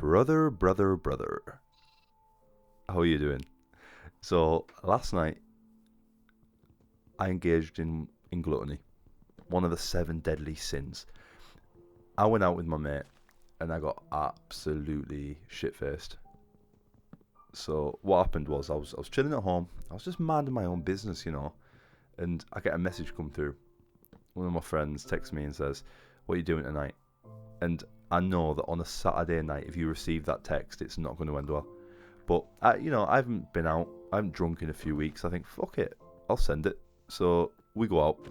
Brother, brother, brother. How are you doing? So, last night I engaged in gluttony, one of the seven deadly sins. I went out with my mate and I got absolutely shit faced. So, what happened was I was chilling at home, I was just minding my own business, and I get a message come through. One of my friends texts me and says, "What are you doing tonight?" And I know that on a Saturday night, if you receive that text, it's not going to end well. But I haven't been out. I haven't drunk in a few weeks. I think, fuck it, I'll send it. So we go out,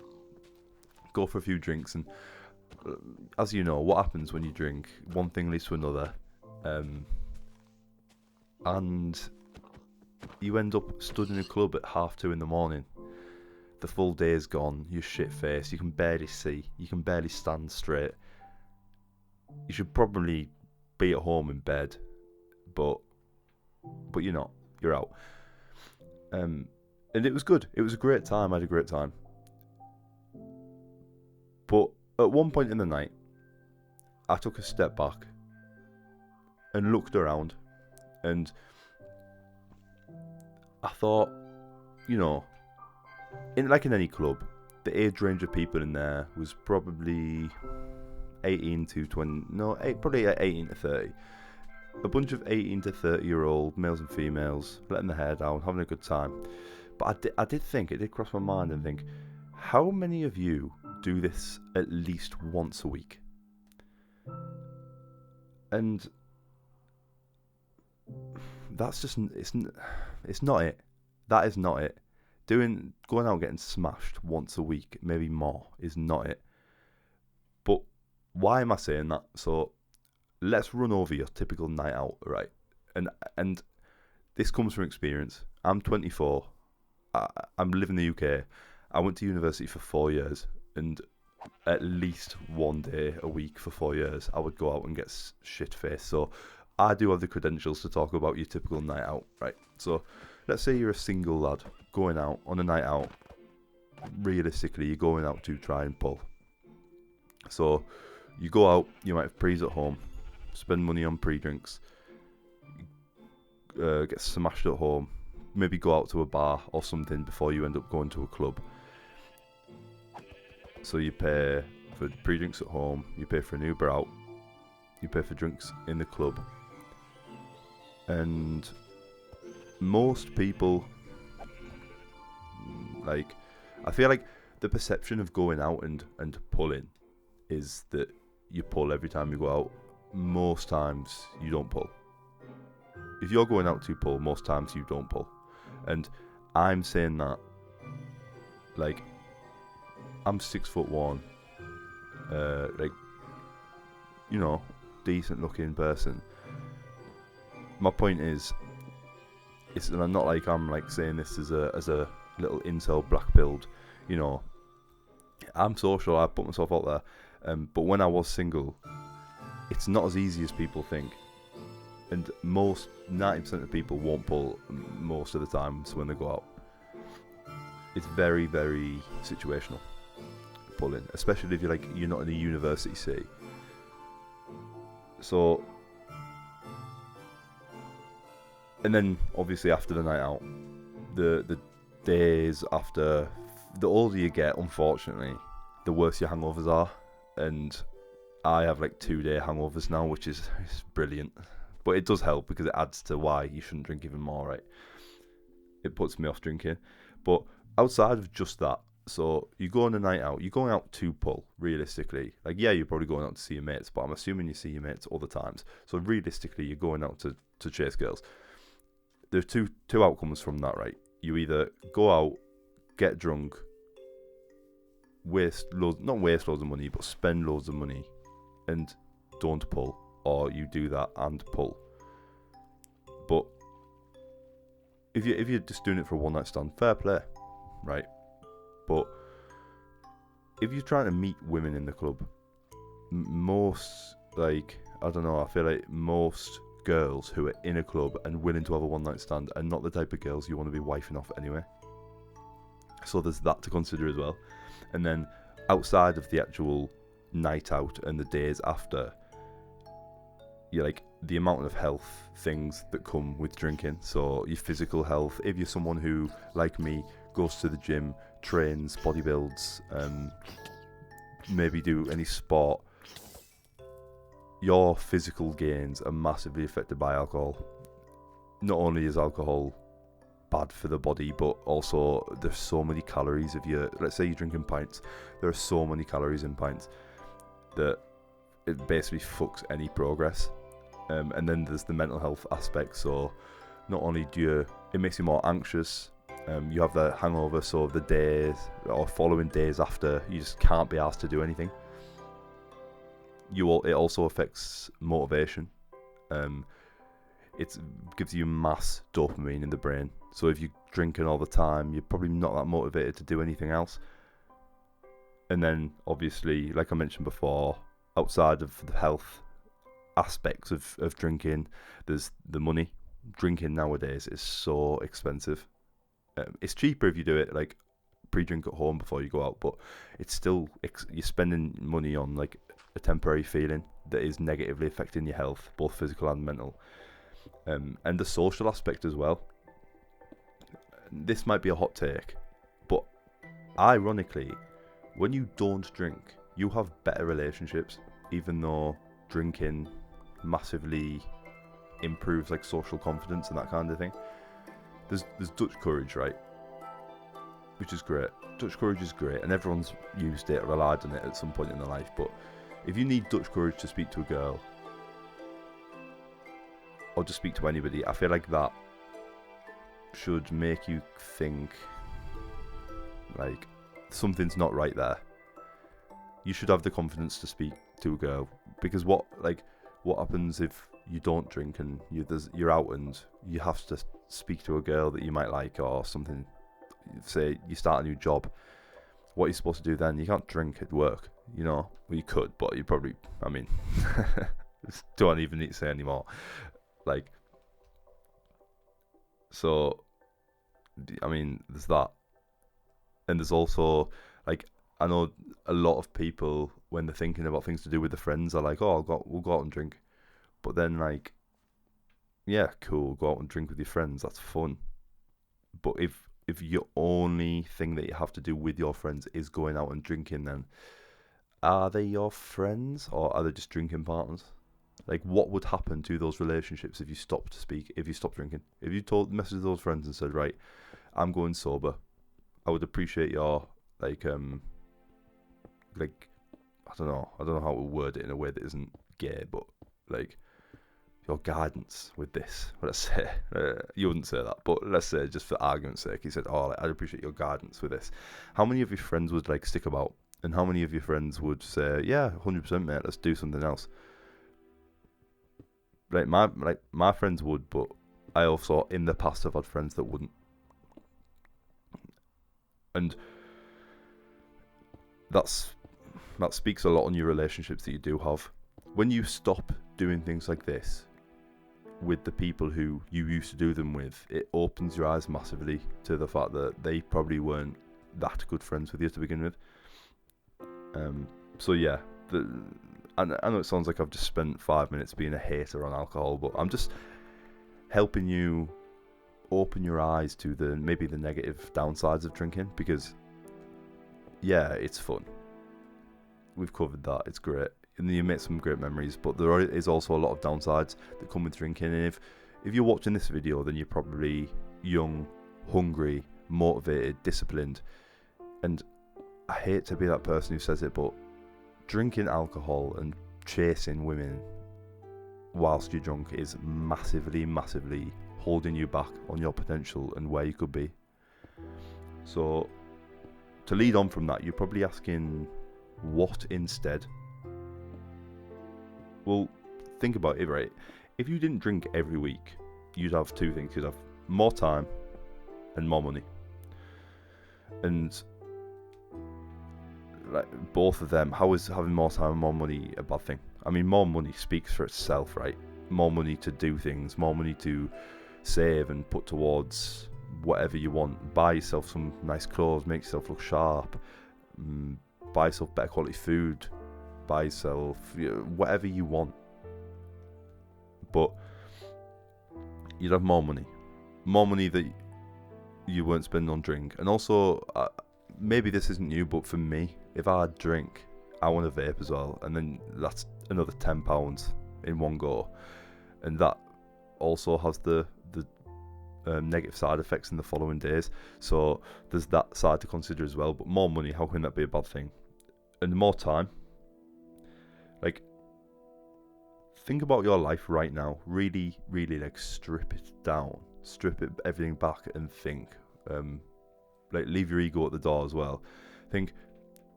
go for a few drinks, and as you know, what happens when you drink? One thing leads to another, and you end up stood in a club at 2:30 in the morning. The full day is gone. You're shit faced. You can barely see. You can barely stand straight. You should probably be at home in bed, but you're not. You're out. And it was good. It was a great time. I had a great time. But at one point in the night, I took a step back and looked around, and I thought, in any club, the age range of people in there was probably 18 to 20. No, probably 18 to 30. A bunch of 18 to 30-year-old males and females letting their hair down, having a good time. But I did think, it did cross my mind and think, how many of you do this at least once a week? And that's just, it's not it. That is not it. Going out and getting smashed once a week, maybe more, is not it. But why am I saying that? So let's run over your typical night out, right? And this comes from experience. I'm 24. I'm living in the UK. I went to university for 4 years, and at least one day a week for 4 years, I would go out and get shit faced. So I do have the credentials to talk about your typical night out, right? So let's say you're a single lad going out on a night out. Realistically, you're going out to try and pull. So you go out, you might have prees at home, spend money on pre-drinks, get smashed at home, maybe go out to a bar or something before you end up going to a club. So you pay for pre-drinks at home, you pay for an Uber out, you pay for drinks in the club. And most people, I feel like the perception of going out and pulling is that you pull every time you go out. Most times you don't pull. If you're going out to pull, most times you don't pull. And I'm saying that, I'm 6'1", decent looking person. My point is, it's not like I'm saying this as a little incel black pilled, I'm social, I put myself out there, but when I was single, it's not as easy as people think, and 90% of people won't pull most of the times when they go out. It's very, very situational, pulling, especially if you're not in a university city. So, and then obviously after the night out, the days after, the older you get, unfortunately, the worse your hangovers are. And I have 2-day hangovers now, which is brilliant. But it does help because it adds to why you shouldn't drink even more, right? It puts me off drinking. But outside of just that, so you go on a night out, you're going out to pull, realistically. You're probably going out to see your mates, but I'm assuming you see your mates all the times. So realistically, you're going out to chase girls. There's two outcomes from that, right? You either go out, get drunk, not waste loads of money, but spend loads of money and don't pull, or you do that and pull. But if you're just doing it for a one night stand, fair play, right? But if you're trying to meet women in the club, most, I don't know, I feel like most girls who are in a club and willing to have a one night stand are not the type of girls you want to be wifing off anyway. So there's that to consider as well. And then outside of the actual night out and the days after, the amount of health things that come with drinking. So your physical health, if you're someone who, like me, goes to the gym, trains, bodybuilds, maybe do any sport, your physical gains are massively affected by alcohol. Not only is alcohol bad for the body, but also there's so many calories. If you, let's say you're drinking pints, there are so many calories in pints that it basically fucks any progress. And then there's the mental health aspect. So not only it makes you more anxious, you have the hangover, so the days or following days after, you just can't be asked to do anything. It also affects motivation. It gives you mass dopamine in the brain. So if you're drinking all the time, you're probably not that motivated to do anything else. And then, obviously, like I mentioned before, outside of the health aspects of drinking, there's the money. Drinking nowadays is so expensive. It's cheaper if you do it like pre-drink at home before you go out, but it's still, you're spending money on like a temporary feeling that is negatively affecting your health, both physical and mental. And the social aspect as well. This might be a hot take, but ironically, when you don't drink, you have better relationships, even though drinking massively improves like social confidence and that kind of thing. There's Dutch courage, right? Which is great. Dutch courage is great, and everyone's used it or relied on it at some point in their life. But if you need Dutch courage to speak to a girl, or just speak to anybody, I feel like that should make you think like something's not right there. You should have the confidence to speak to a girl, because what happens if you don't drink and you're out and you have to speak to a girl that you might like or something? Say you start a new job, what are you supposed to do then? You can't drink at work, you know. Well, you could, but you probably, I mean, don't even need to say anymore. Like, so, I mean, there's that. And there's also, like, I know a lot of people, when they're thinking about things to do with their friends, are like, oh, we'll go out and drink. But then, like, yeah, cool, go out and drink with your friends, that's fun. But if your only thing that you have to do with your friends is going out and drinking, then are they your friends or are they just drinking partners? Like, what would happen to those relationships if you stopped drinking? If you messaged those friends and said, right, I'm going sober, I would appreciate your I don't know how to word it in a way that isn't gay, but like your guidance with this. Let's say you wouldn't say that, but let's say just for argument's sake, he said, "Oh, I'd appreciate your guidance with this." How many of your friends would like stick about, and how many of your friends would say, "Yeah, 100%, mate. Let's do something else." My friends would, but I also in the past have had friends that wouldn't, and that speaks a lot on your relationships that you do have. When you stop doing things like this with the people who you used to do them with, it opens your eyes massively to the fact that they probably weren't that good friends with you to begin with. So yeah, I know it sounds like I've just spent 5 minutes being a hater on alcohol, but I'm just helping you open your eyes to maybe the negative downsides of drinking, because yeah, it's fun. We've covered that. It's great. And you make some great memories, but there is also a lot of downsides that come with drinking. And if you're watching this video, then you're probably young, hungry, motivated, disciplined. And I hate to be that person who says it, but drinking alcohol and chasing women whilst you're drunk is massively, massively holding you back on your potential and where you could be. So to lead on from that, you're probably asking, what instead? Well, think about it, right? If you didn't drink every week, you'd have two things. You'd have more time and more money. And like both of them, how is having more time and more money a bad thing? I mean, more money speaks for itself, right? More money to do things, more money to save and put towards whatever you want. Buy yourself some nice clothes, make yourself look sharp, buy yourself better quality food, buy yourself whatever you want. but you'd have more money that you weren't spending on drink. And also, maybe this isn't you, but for me, if I drink, I want a vape as well, and then that's another £10 in one go, and that also has the negative side effects in the following days. So there's that side to consider as well. But more money, how can that be a bad thing? And more time. Like, think about your life right now. Really, really, like, strip it down, everything back, and think. Like, leave your ego at the door as well. Think,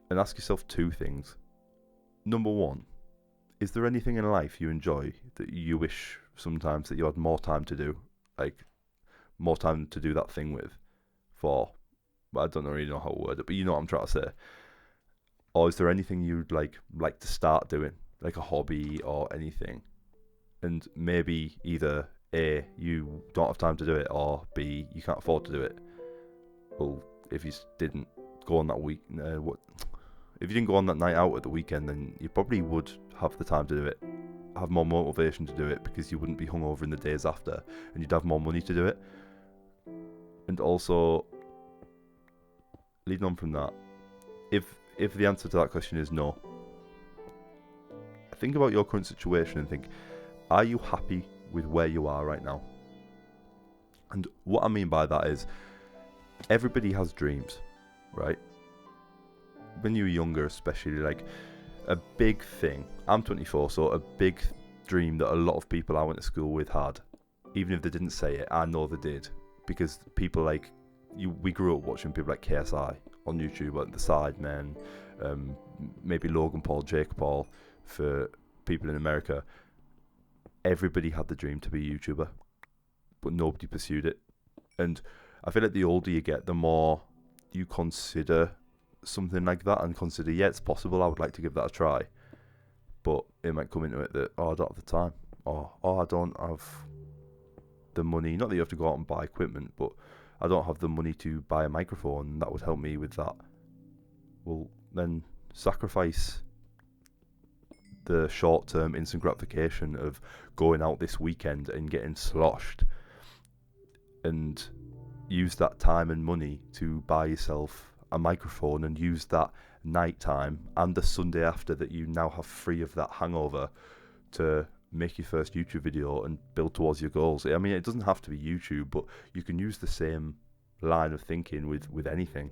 and ask yourself two things. Number one, is there anything in life you enjoy that you wish sometimes that you had more time to do? Like, more time to do that thing with, I don't really know how to word it, but you know what I'm trying to say. Or is there anything you'd like to start doing, like a hobby or anything? And maybe either A, you don't have time to do it, or B, you can't afford to do it. Well, if you didn't go on that if you didn't go on that night out at the weekend, then you probably would have the time to do it, have more motivation to do it, because you wouldn't be hungover in the days after, and you'd have more money to do it. And also, leading on from that, if the answer to that question is no, think about your current situation and think, are you happy with where you are right now? And what I mean by that is, everybody has dreams, right? When you were younger, especially, like, a big thing. I'm 24, so a big dream that a lot of people I went to school with had, even if they didn't say it, I know they did, because people like you, we grew up watching people like KSI on YouTube, like the Sidemen, maybe Logan Paul, Jake Paul, for people in America. Everybody had the dream to be a YouTuber, but nobody pursued it. And I feel like the older you get, the more you consider something like that, and consider, yeah, it's possible, I would like to give that a try. But it might come into it that, I don't have the time, or I don't have the money. Not that you have to go out and buy equipment, but I don't have the money to buy a microphone that would help me with that. Well, then sacrifice the short-term instant gratification of going out this weekend and getting sloshed, and use that time and money to buy yourself a microphone, and use that night time and the Sunday after that you now have free of that hangover to make your first YouTube video and build towards your goals. I mean, it doesn't have to be YouTube, but you can use the same line of thinking with anything.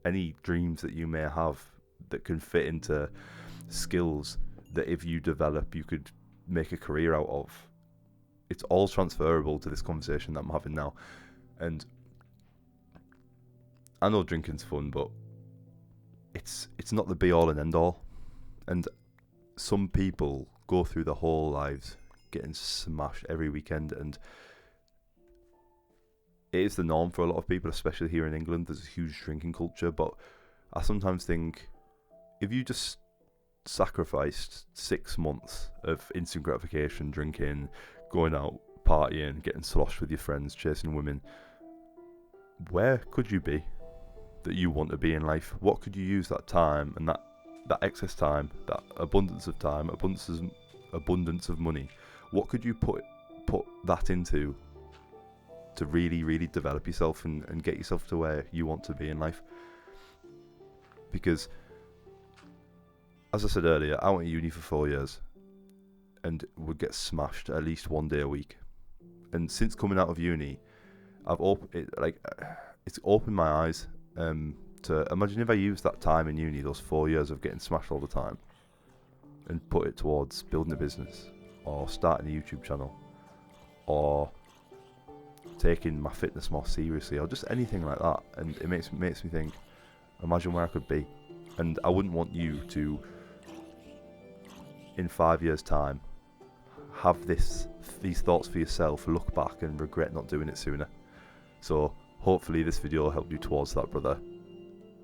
Any dreams that you may have that can fit into skills that if you develop you could make a career out of. It's all transferable to this conversation that I'm having now. And I know drinking's fun, but it's not the be all and end all. And some people go through their whole lives getting smashed every weekend, and it is the norm for a lot of people, especially here in England. There's a huge drinking culture, but I sometimes think, if you just sacrificed 6 months of instant gratification, drinking, going out, partying, getting sloshed with your friends, chasing women, where could you be that you want to be in life? What could you use that time and that excess time, that abundance of time, abundance of money, what could you put that into to really, really develop yourself and get yourself to where you want to be in life? Because, as I said earlier, I went to uni for 4 years and would get smashed at least one day a week. And since coming out of uni, it's opened my eyes to imagine if I used that time in uni, those 4 years of getting smashed all the time, and put it towards building a business, or starting a YouTube channel, or taking my fitness more seriously, or just anything like that. And it makes me think, imagine where I could be. And I wouldn't want you to, in 5 years' time, have these thoughts for yourself, look back and regret not doing it sooner. So hopefully this video will help you towards that, brother.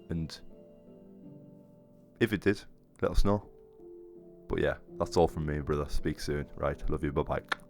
And if it did, let us know. But yeah, that's all from me, brother. Speak soon. Right, love you, bye bye.